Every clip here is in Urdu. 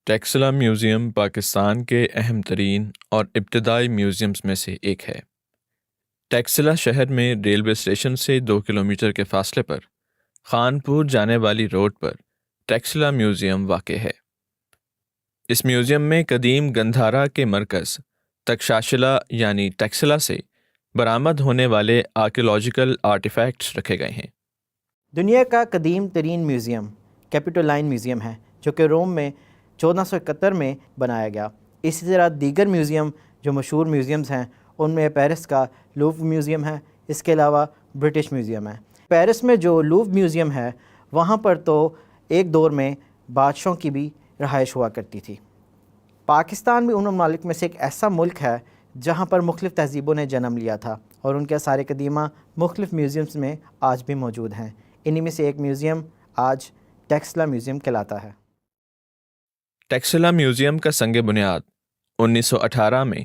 ٹیکسلا میوزیم پاکستان کے اہم ترین اور ابتدائی میوزیمز میں سے ایک ہے۔ ٹیکسلا شہر میں ریلوے اسٹیشن سے 2 کلومیٹر کے فاصلے پر خانپور جانے والی روڈ پر ٹیکسلا میوزیم واقع ہے۔ اس میوزیم میں قدیم گندھارا کے مرکز تکشاشلا یعنی ٹیکسلا سے برآمد ہونے والے آرکیولوجیکل آرٹیفیکٹس رکھے گئے ہیں۔ دنیا کا قدیم ترین میوزیم کیپیٹولائن میوزیم ہے، جو کہ روم میں 1471 میں بنایا گیا۔ اسی طرح دیگر میوزیم جو مشہور میوزیمز ہیں ان میں پیرس کا لوور میوزیم ہے، اس کے علاوہ برٹش میوزیم ہے۔ پیرس میں جو لوور میوزیم ہے وہاں پر تو ایک دور میں بادشاہوں کی بھی رہائش ہوا کرتی تھی۔ پاکستان بھی ان ممالک میں سے ایک ایسا ملک ہے جہاں پر مختلف تہذیبوں نے جنم لیا تھا، اور ان کے آثار قدیمہ مختلف میوزیمز میں آج بھی موجود ہیں۔ انہی میں سے ایک میوزیم آج ٹیکسلا میوزیم کہلاتا ہے۔ ٹیکسلا میوزیم کا سنگ بنیاد 1918 میں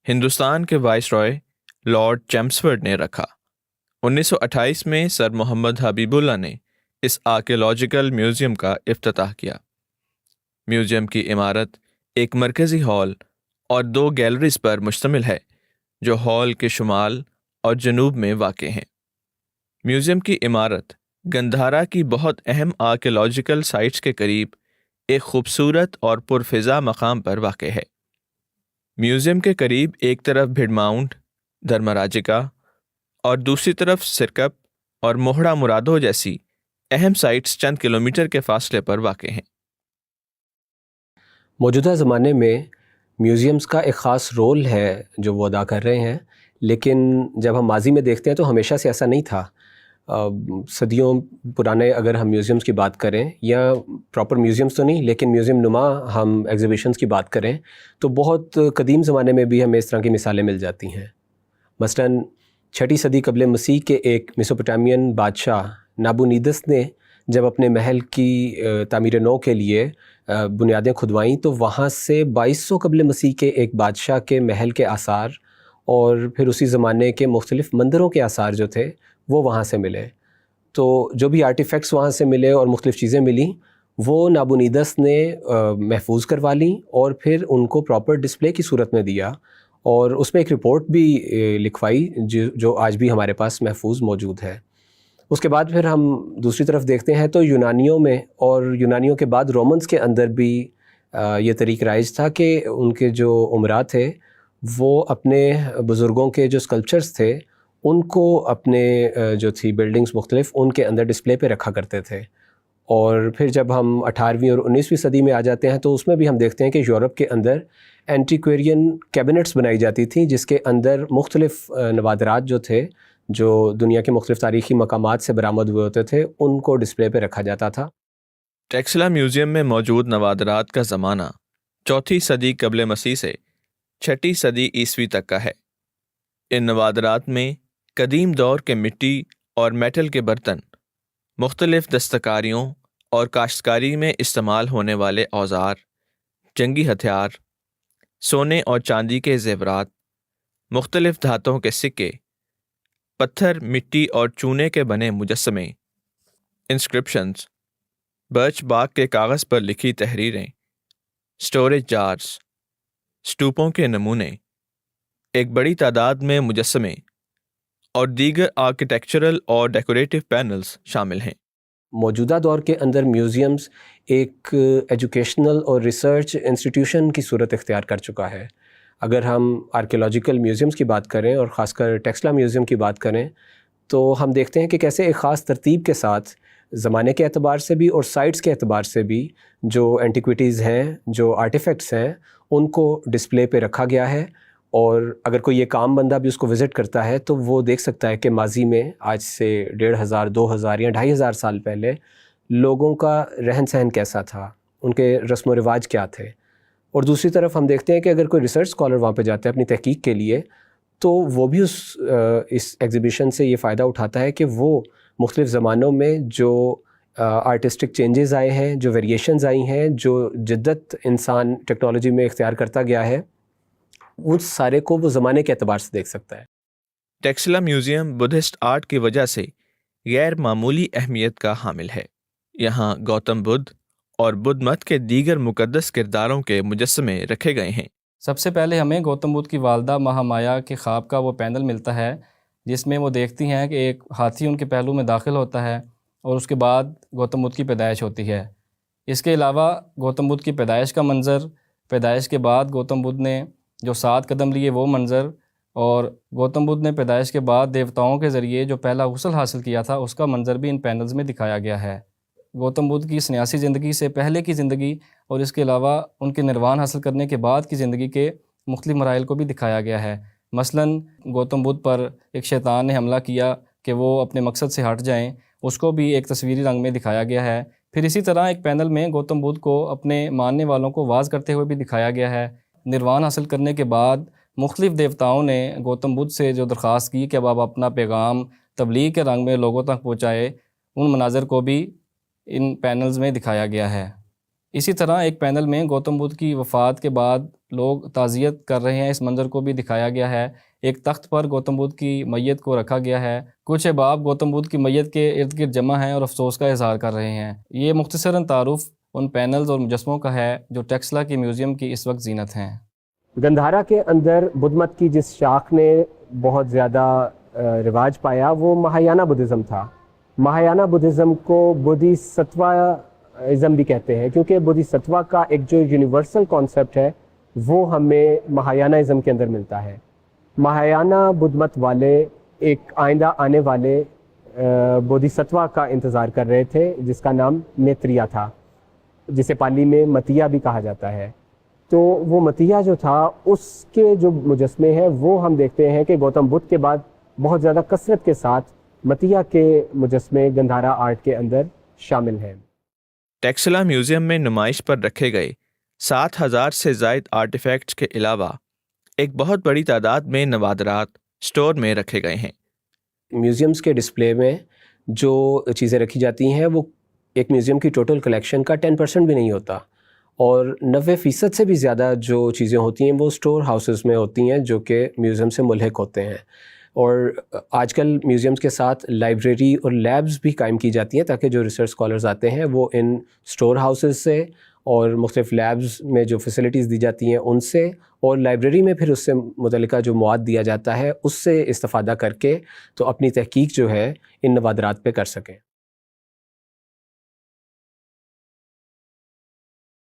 ہندوستان کے وائس رائے لارڈ چیمسفورڈ نے رکھا۔ 1928 میں سر محمد حبیب اللہ نے اس آرکیولوجیکل میوزیم کا افتتاح کیا۔ میوزیم کی عمارت ایک مرکزی ہال اور 2 گیلریز پر مشتمل ہے، جو ہال کے شمال اور جنوب میں واقع ہیں۔ میوزیم کی عمارت گندھارا کی بہت اہم آرکیولوجیکل سائٹس کے قریب ایک خوبصورت اور پرفضا مقام پر واقع ہے۔ میوزیم کے قریب ایک طرف بھیڑ ماؤنٹ، دھرمراجکا اور دوسری طرف سرکپ اور موہڑا مرادو جیسی اہم سائٹس چند کلومیٹر کے فاصلے پر واقع ہیں۔ موجودہ زمانے میں میوزیمز کا ایک خاص رول ہے جو وہ ادا کر رہے ہیں، لیکن جب ہم ماضی میں دیکھتے ہیں تو ہمیشہ سے ایسا نہیں تھا۔ صدیوں پرانے اگر ہم میوزیمز کی بات کریں، یا پراپر میوزیمز تو نہیں لیکن میوزیم نما ہم ایگزیبیشنز کی بات کریں، تو بہت قدیم زمانے میں بھی ہمیں اس طرح کی مثالیں مل جاتی ہیں۔ مثلاً 6 صدی قبل مسیح کے ایک میسوپوٹیمین بادشاہ نابونیدس نے جب اپنے محل کی تعمیر نو کے لیے بنیادیں کھدوائیں، تو وہاں سے 2200 قبل مسیح کے ایک بادشاہ کے محل کے آثار اور پھر اسی زمانے کے مختلف مندروں کے آثار جو تھے وہ وہاں سے ملے۔ تو جو بھی آرٹیفیکٹس وہاں سے ملے اور مختلف چیزیں ملیں، وہ نابونیدس نے محفوظ کروا لیں اور پھر ان کو پراپر ڈسپلے کی صورت میں دیا، اور اس میں ایک رپورٹ بھی لکھوائی جو آج بھی ہمارے پاس محفوظ موجود ہے۔ اس کے بعد پھر ہم دوسری طرف دیکھتے ہیں تو یونانیوں میں اور یونانیوں کے بعد رومنز کے اندر بھی یہ طریق رائج تھا کہ ان کے جو امراء تھے وہ اپنے بزرگوں کے جو اسکلپچرز تھے ان کو اپنے جو تھی بلڈنگز مختلف ان کے اندر ڈسپلے پہ رکھا کرتے تھے۔ اور پھر جب ہم 18ویں اور 19ویں صدی میں آ جاتے ہیں تو اس میں بھی ہم دیکھتے ہیں کہ یورپ کے اندر اینٹیکویرین کیبنٹس بنائی جاتی تھیں، جس کے اندر مختلف نوادرات جو تھے جو دنیا کے مختلف تاریخی مقامات سے برآمد ہوئے ہوتے تھے ان کو ڈسپلے پہ رکھا جاتا تھا۔ ٹیکسلا میوزیم میں موجود نوادرات کا زمانہ 4 صدی قبل مسیح سے 6 صدی عیسوی تک کا ہے۔ ان نوادرات میں قدیم دور کے مٹی اور میٹل کے برتن، مختلف دستکاریوں اور کاشتکاری میں استعمال ہونے والے اوزار، جنگی ہتھیار، سونے اور چاندی کے زیورات، مختلف دھاتوں کے سکے، پتھر، مٹی اور چونے کے بنے مجسمے، انسکرپشنز، برچ باغ کے کاغذ پر لکھی تحریریں، سٹوریج جارز، سٹوپوں کے نمونے، ایک بڑی تعداد میں مجسمے اور دیگر آرکیٹیکچرل اور ڈیکوریٹو پینلز شامل ہیں۔ موجودہ دور کے اندر میوزیمز ایک ایجوکیشنل اور ریسرچ انسٹیٹیوشن کی صورت اختیار کر چکا ہے۔ اگر ہم آرکیولوجیکل میوزیمز کی بات کریں اور خاص کر ٹیکسلا میوزیم کی بات کریں تو ہم دیکھتے ہیں کہ کیسے ایک خاص ترتیب کے ساتھ زمانے کے اعتبار سے بھی اور سائٹس کے اعتبار سے بھی جو اینٹیکویٹیز ہیں، جو آرٹیفیکٹس ہیں، ان کو ڈسپلے پہ رکھا گیا ہے۔ اور اگر کوئی ایک عام بندہ بھی اس کو وزٹ کرتا ہے تو وہ دیکھ سکتا ہے کہ ماضی میں آج سے 1500، 2000 یا 2500 سال پہلے لوگوں کا رہن سہن کیسا تھا، ان کے رسم و رواج کیا تھے۔ اور دوسری طرف ہم دیکھتے ہیں کہ اگر کوئی ریسرچ اسکالر وہاں پہ جاتا ہے اپنی تحقیق کے لیے تو وہ بھی اس ایگزیبیشن سے یہ فائدہ اٹھاتا ہے کہ وہ مختلف زمانوں میں جو آرٹسٹک چینجز آئے ہیں، جو ویریشنز آئی ہیں، جو جدت انسان ٹیکنالوجی میں اختیار کرتا گیا ہے، ان سارے کو وہ زمانے کے اعتبار سے دیکھ سکتا ہے۔ ٹیکسلا میوزیم بدھسٹ آرٹ کی وجہ سے غیر معمولی اہمیت کا حامل ہے۔ یہاں گوتم بدھ اور بدھ مت کے دیگر مقدس کرداروں کے مجسمے رکھے گئے ہیں۔ سب سے پہلے ہمیں گوتم بدھ کی والدہ مہامایا کے خواب کا وہ پینل ملتا ہے جس میں وہ دیکھتی ہیں کہ ایک ہاتھی ان کے پہلو میں داخل ہوتا ہے اور اس کے بعد گوتم بدھ کی پیدائش ہوتی ہے۔ اس کے علاوہ گوتم بدھ کی پیدائش کا منظر، پیدائش کے بعد گوتم بدھ نے جو 7 قدم لیے وہ منظر، اور گوتم بدھ نے پیدائش کے بعد دیوتاؤں کے ذریعے جو پہلا غسل حاصل کیا تھا اس کا منظر بھی ان پینلز میں دکھایا گیا ہے۔ گوتم بدھ کی سنیاسی زندگی سے پہلے کی زندگی اور اس کے علاوہ ان کے نروان حاصل کرنے کے بعد کی زندگی کے مختلف مراحل کو بھی دکھایا گیا ہے۔ مثلاً گوتم بدھ پر ایک شیطان نے حملہ کیا کہ وہ اپنے مقصد سے ہٹ جائیں، اس کو بھی ایک تصویری رنگ میں دکھایا گیا ہے۔ پھر اسی طرح ایک پینل میں گوتم بدھ کو اپنے ماننے والوں کو واعظ کرتے ہوئے بھی دکھایا گیا ہے۔ نروان حاصل کرنے کے بعد مختلف دیوتاؤں نے گوتم بدھ سے جو درخواست کی کہ اب آپ اپنا پیغام تبلیغ کے رنگ میں لوگوں تک پہنچائے، ان مناظر کو بھی ان پینلز میں دکھایا گیا ہے۔ اسی طرح ایک پینل میں گوتم بدھ کی وفات کے بعد لوگ تعزیت کر رہے ہیں، اس منظر کو بھی دکھایا گیا ہے۔ ایک تخت پر گوتم بدھ کی میت کو رکھا گیا ہے، کچھ احباب گوتم بدھ کی میت کے ارد گرد جمع ہیں اور افسوس کا اظہار کر رہے ہیں۔ یہ مختصراً تعارف ان پینلز اور مجسموں کا ہے جو ٹیکسلا کے میوزیم کی اس وقت زینت ہیں۔ گندھارا کے اندر بدھ مت کی جس شاخ نے بہت زیادہ رواج پایا وہ مہایانا بدھزم تھا۔ مہایانا بدھزم کو بدھی ستوا ازم بھی کہتے ہیں، کیونکہ بدھی ستوا کا ایک جو یونیورسل کانسیپٹ ہے وہ ہمیں مہایانا ازم کے اندر ملتا ہے۔ مہایانا بدھ مت والے ایک آئندہ آنے والے بدھی ستوا کا انتظار کر رہے تھے جس کا نام نیتریا تھا، جسے پالی میں متیا بھی کہا جاتا ہے۔ تو وہ متیا جو تھا اس کے جو مجسمے ہیں وہ ہم دیکھتے ہیں کہ گوتم بدھ کے بعد بہت زیادہ کثرت کے ساتھ متیا کے مجسمے گندھارا آرٹ کے اندر شامل ہیں۔ ٹیکسلا میوزیم میں نمائش پر رکھے گئے 7,000 سے زائد آرٹیفیکٹس کے علاوہ ایک بہت بڑی تعداد میں نوادرات سٹور میں رکھے گئے ہیں۔ میوزیمز کے ڈسپلے میں جو چیزیں رکھی جاتی ہیں وہ ایک میوزیم کی ٹوٹل کلیکشن کا 10% بھی نہیں ہوتا، اور 90% سے بھی زیادہ جو چیزیں ہوتی ہیں وہ سٹور ہاؤسز میں ہوتی ہیں جو کہ میوزیم سے ملحق ہوتے ہیں۔ اور آج کل میوزیمز کے ساتھ لائبریری اور لیبز بھی قائم کی جاتی ہیں تاکہ جو ریسرچ اسکالرز آتے ہیں وہ ان سٹور ہاؤسز سے اور مختلف لیبز میں جو فیسلٹیز دی جاتی ہیں ان سے، اور لائبریری میں پھر اس سے متعلقہ جو مواد دیا جاتا ہے اس سے استفادہ کر کے تو اپنی تحقیق جو ہے ان نوادرات پہ کر سکیں۔